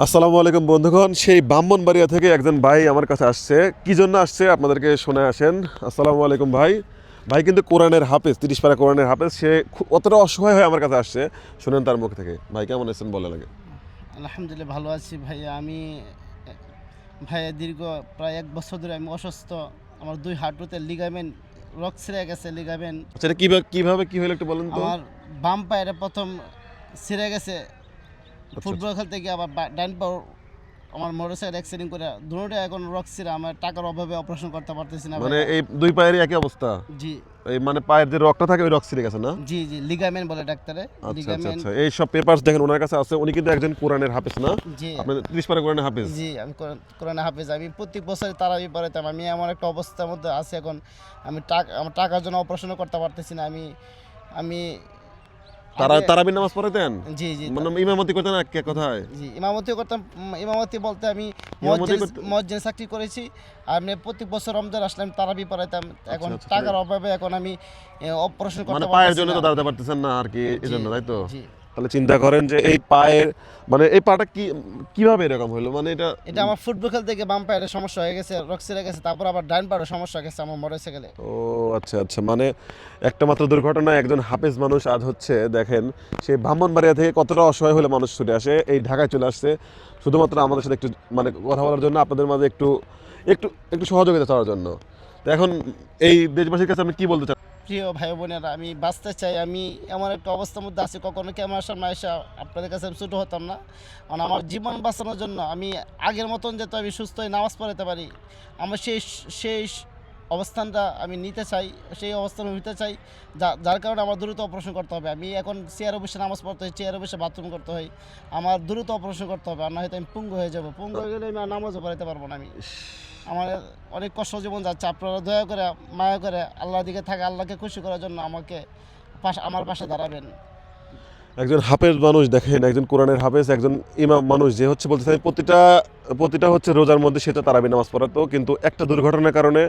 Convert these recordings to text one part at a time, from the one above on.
আসসালামু আলাইকুম বন্ধুগণ, সেই ব্রাহ্মণবাড়িয়া থেকে একজন ভাই আমার কাছে আসছে। কি জন্য আসছে আপনাদেরকে শুনে আসেন। আসসালামু আলাইকুম ভাই। ভাই কিন্তু কোরআনের হাফেজ, 30 পারা কোরআনের হাফেজ। সে অতটা অসহায় হয়ে আমার কাছে আসছে। শুনেন তার মুখ থেকে। ভাই কেমন আছেন বলেন আগে। আলহামদুলিল্লাহ ভালো আছি ভাইয়া। ভাইয়া দীর্ঘ প্রায় 1 বছর ধরে আমি অসুস্থ। আমার 2 হাঁটুতে লিগামেন্ট রক ছিঁড়ে গেছে। লিগামেন্ট আচ্ছা, এটা কিভাবে কি হলো একটু বলেন তো। আমার বাম পায়ের প্রথম ছিঁড়ে গেছে আচ্ছা আচ্ছা। ফুটবল খেলতে গিয়ে, আবার ডান পা আমার মোটরসাইকেল অ্যাক্সিডেন্ট করে দুটোটা এখন রক ছিঁড়ে। আমার টাকার অভাবে অপারেশন করতে পারতেছি না মানে ভাইয়া। এই দুই পায়েরই একই অবস্থা। জি এই মানে পায়ের যে রগটা থাকে ওই রগ ছিঁড়ে গেছে না? জি জি লিগামেন্ট বলে ডাক্তারে। আচ্ছা আচ্ছা লিগামেন্ট। আচ্ছা। এই সব পেপারস দেখেন ওনার কাছে আছে। উনি কিন্তু একজন কোরআনের হাফেজ না? জি আপনি 30 পারা কোরআনের হাফেজ। জি আমি কোরআনে হাফেজ। আমি প্রত্যেক বছর তারাবি পড়াইতাম। আমি এমন একটা অবস্থার মধ্যে আছি এখন, আমার টাকার জন্য অপারেশনও করতে পারতেছি না। আমি আমি আগে তারাবির নামাজ পড়াতেন? জি জি মানে ইমামতি করতেন না কে কোথায়? জি ইমামতিও করতাম। ইমামতি বলতে আমি ইমামতি করতে মসজিদে চাকরি করেছি। আর আমি প্রত্যেক বছর রমজান আসলে আমি তারাবি পড়াইতাম। এখন আচ্ছা, টাকার অভাবে এখন আমি অপারেশন মানে করতে পায়ের পারতেছি জন্য না। তো দাঁড়াতে পারতেছেন না আর কি, এই জি জন্য তাই তো? জি তাহলে চিন্তা করেন যে এই পায়ের মানে এই পাটা কিভাবে এরকম হলো, মানে এটা। এটা আমার ফুটবল খেলতে গিয়ে বাম পায়ের সমস্যা হয়ে গেছে, রক ছিঁড়ে গেছে। তারপর আবার ডান পায়ের সমস্যা হয়ে গেছে আমার মোটরসাইকেলে। ও আচ্ছা আচ্ছা, মানে একটা মাত্র দুর্ঘটনা একজন হাফেজ মানুষ আজ হচ্ছে দেখেন, সে ব্রাহ্মণবাড়িয়া থেকে কতটা অসহায় হলে মানুষ ছুটে আসে এই ঢাকায় চলে আসছে শুধুমাত্র আমাদের সাথে একটু মানে কথা বলার জন্য, আপনাদের মাঝে একটু একটু একটু সহযোগিতা চাওয়ার জন্য। তো এখন এই দেশবাসীর কাছে আপনি কি বলতে চান? প্রিয় ভাই বোনেরা, আমি বাঁচতে চাই। আমি এমন একটা অবস্থার মধ্যে আছি, কখনো কি আমার সামনে এসে আপনাদের কাছে আমি ছোটো হতাম না। কারণ আমার জীবন বাঁচানোর জন্য আমি আগের মতন যাতে আমি সুস্থ হয়ে নামাজ পড়াতে পারি, আমার সেই অবস্থানটা আমি নিতে চাই, সেই অবস্থানে হইতে চাই। যার কারণে আমার দ্রুত অপারেশন করতে হবে। আমি এখন চেয়ারে বসে নামাজ পড়তে হয়, চেয়ারে বসে বাথরুম করতে হয়। আমার দ্রুত অপারেশন করতে হবে, আর না হয়তো আমি পঙ্গু হয়ে যাব। পঙ্গু হয়ে গেলে আমি আর নামাজও পড়াতে পারবো না। আমার অনেক কষ্ট জীবন যাচ্ছে। আপনারা দয়া করে, মায়া করে, আল্লাহর দিকে থাকে, আল্লাহকে খুশি করার জন্য আমার পাশে দাঁড়াবেন। একজন হাফেজ মানুষ দেখেন, একজন কোরআনের হাফেজ, একজন ইমাম মানুষ যে হচ্ছে বলতে চাই প্রতিটা প্রতিটা হচ্ছে রোজার মধ্যে সে তো তারাবি নামাজ পড়াতো, কিন্তু একটা দুর্ঘটনার কারণে,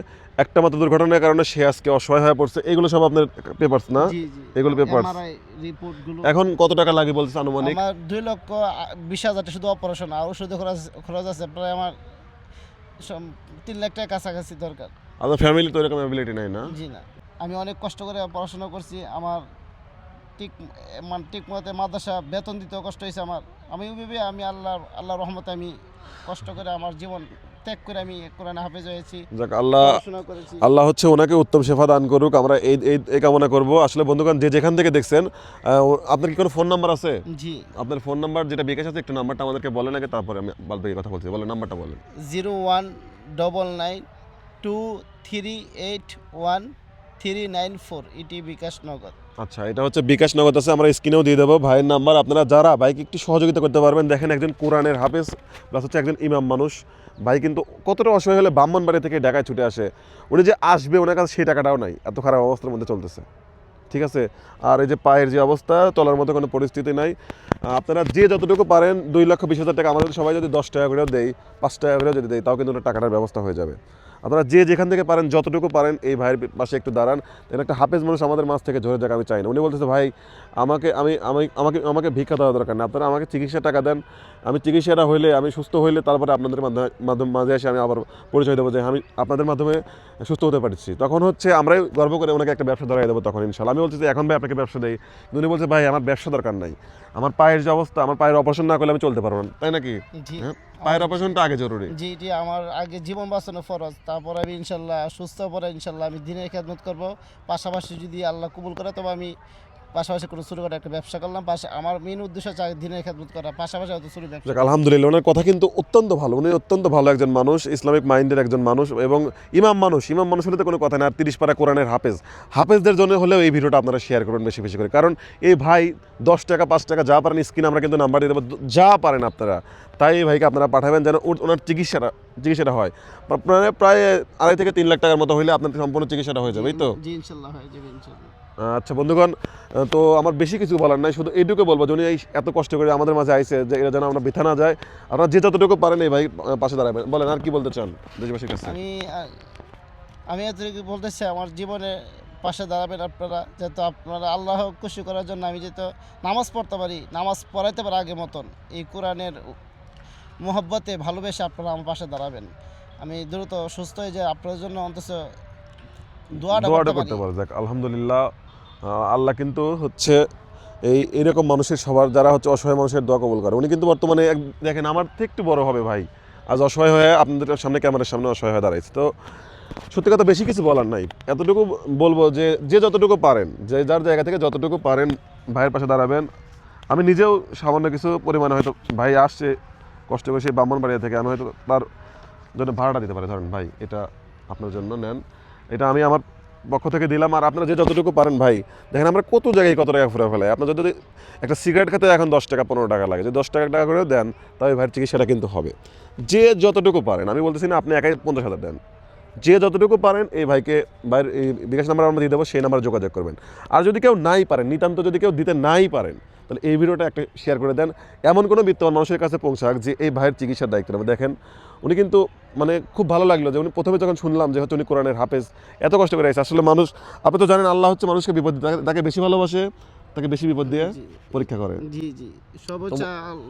একটা মাত্র দুর্ঘটনার কারণে সে আজকে অসহায় হয়ে পড়ছে। এগুলো সব আপনার পেপারস না? জি জি এগুলো পেপারস। এমআরআই রিপোর্টগুলো। এখন কত টাকা লাগে বলছে আনুমানিক? আমার 2,20,000 শুধু অপারেশন, আর ওষুধে খরচ আছে প্রায় আমার 3 লাখ টাকা কাছাকাছি দরকার। আপনার ফ্যামিলি তো এরকম অ্যাবিলিটি নাই না? জি না, আমি অনেক কষ্ট করে পড়াশোনা করছি। আমার ঠিক ঠিক মতো মাদ্রাসা বেতন দিতেও কষ্ট হয়েছে আমার। আমি ভেবে আমি আল্লাহর রহমতে আমি কষ্ট করে আমার জীবন ত্যাগ করে আমি কোরআনে হাফেজ হয়েছি, যাক, আল্লাহ পড়াশোনা করেছি। আল্লাহ হচ্ছে ওনাকে উত্তম শেফা দান করুক, আমরা এই এই এই কামনা করব। আসলে বন্ধুগণ, যে যেখান থেকে দেখছেন, আপনার কি কোনো ফোন নাম্বার আছে? জি আপনার ফোন নাম্বার যেটা বিকাশ আছে, একটু নাম্বারটা আমাদেরকে বলেন আগে, তারপরে আমি বাদ বাকি কথা বলছি। বলেন নাম্বারটা বলেন। 019923813994, এটি বিকাশ নগদ। আচ্ছা, এটা হচ্ছে বিকাশ নগদ আছে, আমরা স্ক্রিনেও দিয়ে দেবো ভাইয়ের নাম্বার। আপনারা যারা ভাইকে একটু সহযোগিতা করতে পারবেন, দেখেন একজন কোরআনের হাফেজ প্লাস হচ্ছে একজন ইমাম মানুষ। ভাই কিন্তু কতটা অসহায় হলে ব্রাহ্মণবাড়ি থেকে ঢাকায় ছুটে আসে। উনি যে আসবে ওনার কাছে সেই টাকাটাও নাই, এত খারাপ অবস্থার মধ্যে চলতেছে। ঠিক আছে। আর এই যে পায়ের যে অবস্থা, চলার মতো কোনো পরিস্থিতি নাই। আপনারা যে যতটুকু পারেন, 2,20,000 টাকা আমাদের সবাই যদি 10 টাকা করেও দেয়, 5 টাকা করেও যদি দেয়, তাও কিন্তু ওনার টাকাটার ব্যবস্থা হয়ে যাবে। আপনারা যে যেখান থেকে পারেন, যতটুকু পারেন, এই ভাইয়ের পাশে একটু দাঁড়ান। যেন একটা হাফেজ মানুষ আমাদের মাঝ থেকে ঝরে যাক, আমি চাই না। উনি বলতেছে ভাই আমাকে আমি আমি আমাকে আমাকে ভিক্ষা দেওয়া দরকার না, আপনারা আমাকে চিকিৎসা টাকা দেন। আমি চিকিৎসাটা হইলে, আমি সুস্থ হইলে, তারপরে আপনাদের মাঝে এসে আমি আবার পরিচয় দেবো যে আমি আপনাদের মাধ্যমে সুস্থ হতে পারছি। তখন হচ্ছে আমরাই গর্ব করে ওনাকে একটা ব্যবসা ধরাই দেবো তখন ইনশাল্লাহ। আমি বলছি যে এখন ভাই আপনাকে ব্যবসা দেই, কিন্তু উনি বলছে ভাই আমার ব্যবসা দরকার নাই, আমার পায়ের যে অবস্থা, আমার পায়ের অপারেশন না করলে আমি চলতে পারবো না, তাই নাকি? জি হ্যাঁ, পায়ের অপারেশনটা আগে জরুরি। জি জি আমার আগে জীবন বাঁচানো ফরজ। তারপর আমি ইনশাল্লাহ সুস্থ পরে ইনশাল্লাহ আমি দিনের খেদমত করব। পাশাপাশি যদি আল্লাহ কবুল করে, তবে আমি পাশাপাশি কোনো ছোটোখাটো একটা ব্যবসা করলাম। আমার মেন উদ্দেশ্য হচ্ছে দিনের খেদমত করা, পাশাপাশি হয়তো ছোটো ব্যবসা যাক, করা। আলহামদুলিল্লাহ, ওনার কথা কিন্তু অত্যন্ত ভালো। উনি অত্যন্ত ভালো একজন মানুষ, ইসলামিক মাইন্ডের একজন মানুষ এবং ইমাম মানুষ। ইমাম মানুষ হলে তো কোনো কথা না। আর 30 পারা কোরআনের হাফেজ, হাফেজদের জন্য হলেও এই ভিডিওটা আপনারা শেয়ার করুন বেশি বেশি করে। কারণ এই ভাই 10 টাকা 5 টাকা যা পারেন, স্ক্রিনে আমরা কিন্তু নাম্বার দিয়ে দেবো, যা পারেন আপনারা তাই এই ভাইকে আপনারা পাঠাবেন, যেন ওনার চিকিৎসাটা হয়। আপনারা প্রায় 2.5 থেকে 3 লাখ টাকার মতো হলে আপনার সম্পূর্ণ চিকিৎসাটা হয়ে যাবে, এই তো? জি ইনশাল্লাহ হয়ে যাবে ইনশাল্লাহ। আচ্ছা বন্ধুগণ, তো আমার বেশি কিছু বলার নাই, শুধু এইটুকু বলবো যে উনি এই এত কষ্ট করে আমাদের মাঝে আইছে, যে এটা যেন আমরা বৃথা না যায়। আপনারা যে যতটুকু পারেন এই ভাই পাশে দাঁড়াবেন। বলেন আর কি বলতে চান দেশবাসীর কাছে? আমি এতটুকু বলতে চাই, আমার জীবনে পাশে দাঁড়াবেন আপনারা, যাতে আপনারা আল্লাহ খুশি করার জন্য আমি যাতে নামাজ পড়তে পারি, নামাজ পড়াইতে পারি আগে মতন। এই কোরআনের মোহব্বতে ভালোবেসে আপনারা আমার পাশে দাঁড়াবেন। আমি দ্রুত সুস্থ হয়ে যে আপনার জন্য অন্তত দোয়াটা দোয়াটা করতে করতে পারি। পারে। যাক আলহামদুলিল্লাহ, আল্লাহ কিন্তু হচ্ছে এইরকম মানুষের সবার যারা হচ্ছে অসহায় মানুষের দোয়া কবুল করে। উনি কিন্তু বর্তমানে দেখেন আমার থেকে একটু বড় হবে ভাই, আজ অসহায় হয়ে আপনাদের সামনে ক্যামেরার সামনে অসহায় হয়ে দাঁড়াইছে। তো সত্যি কথা বেশি কিছু বলার নাই, এতটুকু বলবো যে যে যতটুকু পারেন, যে যার জায়গা থেকে যতটুকু পারেন ভাইয়ের পাশে দাঁড়াবেন। আমি নিজেও সামান্য কিছু পরিমাণে হয়তো ভাই আসছে কষ্ট করে সেই ব্রাহ্মণবাড়িয়া থেকে, আমি হয়তো তার জন্য ভাড়াটা দিতে পারি, ধরেন ভাই এটা আপনার জন্য নেন, এটা আমি আমার পক্ষ থেকে দিলাম। আর আপনারা যে যতটুকু পারেন ভাই, দেখেন আমরা কত জায়গায় কত টাকা ফুরে ফেলাই। আপনার যদি একটা সিগারেট খেতে এখন 10 টাকা 15 টাকা লাগে, যে 10 টাকা করে দেন তাই ভাইয়ের চিকিৎসাটা কিন্তু হবে। যে যতটুকু পারেন, আমি বলতেছি না আপনি একাই 50,000 দেন, যে যতটুকু পারেন এই ভাইকে ভাইয়ের এই বিকাশ নাম্বার আমরা দিয়ে দেবো, সেই নাম্বারে যোগাযোগ করবেন। আর যদি কেউ নাই পারেন, নিতান্ত যদি কেউ দিতে নাই পারেন, তাহলে এই ভিডিওটা একটা শেয়ার করে দেন, এমন কোনো বিত্তবান মানুষের কাছে পৌঁছাক যে এই ভাইয়ের চিকিৎসার দায়িত্ব নেবে। দেখেন উনি কিন্তু মানে খুব ভালো লাগলো যে উনি প্রথমে যখন শুনলাম যে হচ্ছে উনি কোরআনের হাফেজ, এত কষ্ট করে আসছে। আসলে মানুষ, আপনি তো জানেন আল্লাহ হচ্ছে মানুষকে বিপদ দিয়ে তাকে বেশি ভালোবাসে, তাকে বেশি বিপদ দিয়ে জি পরীক্ষা করে। জি জি, সর্বোচ্চ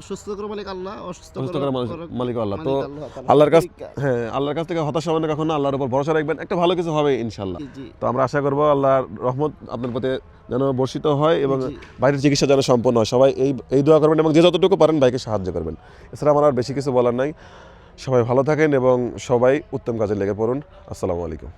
সুস্থ করার মালিক আল্লাহ, অসুস্থ অসুস্থ করার করার মালিক আল্লাহ। তো আল্লাহ তাআলা। আল্লাহর কাছ, হ্যাঁ আল্লাহর কাছ থেকে হতাশা মানে কখনো, আল্লাহর উপর ভরসা রাখবেন, একটা ভালো কিছু হবে ইনশাল্লাহ। জি জি তো আমরা আশা করবো আল্লাহর রহমত আপনার প্রতি যেন বর্ষিত হয় এবং জি। বাইরের চিকিৎসা যেন সম্পন্ন হয়। সবাই এই দোয়া করবেন এবং যে যতটুকু পারেন ভাইকে সাহায্য করবেন। এছাড়া আমার আর বেশি কিছু বলার নাই। সবাই ভালো থাকেন এবং সবাই উত্তম কাজে লেগে পড়ুন। আসসালামু আলাইকুম।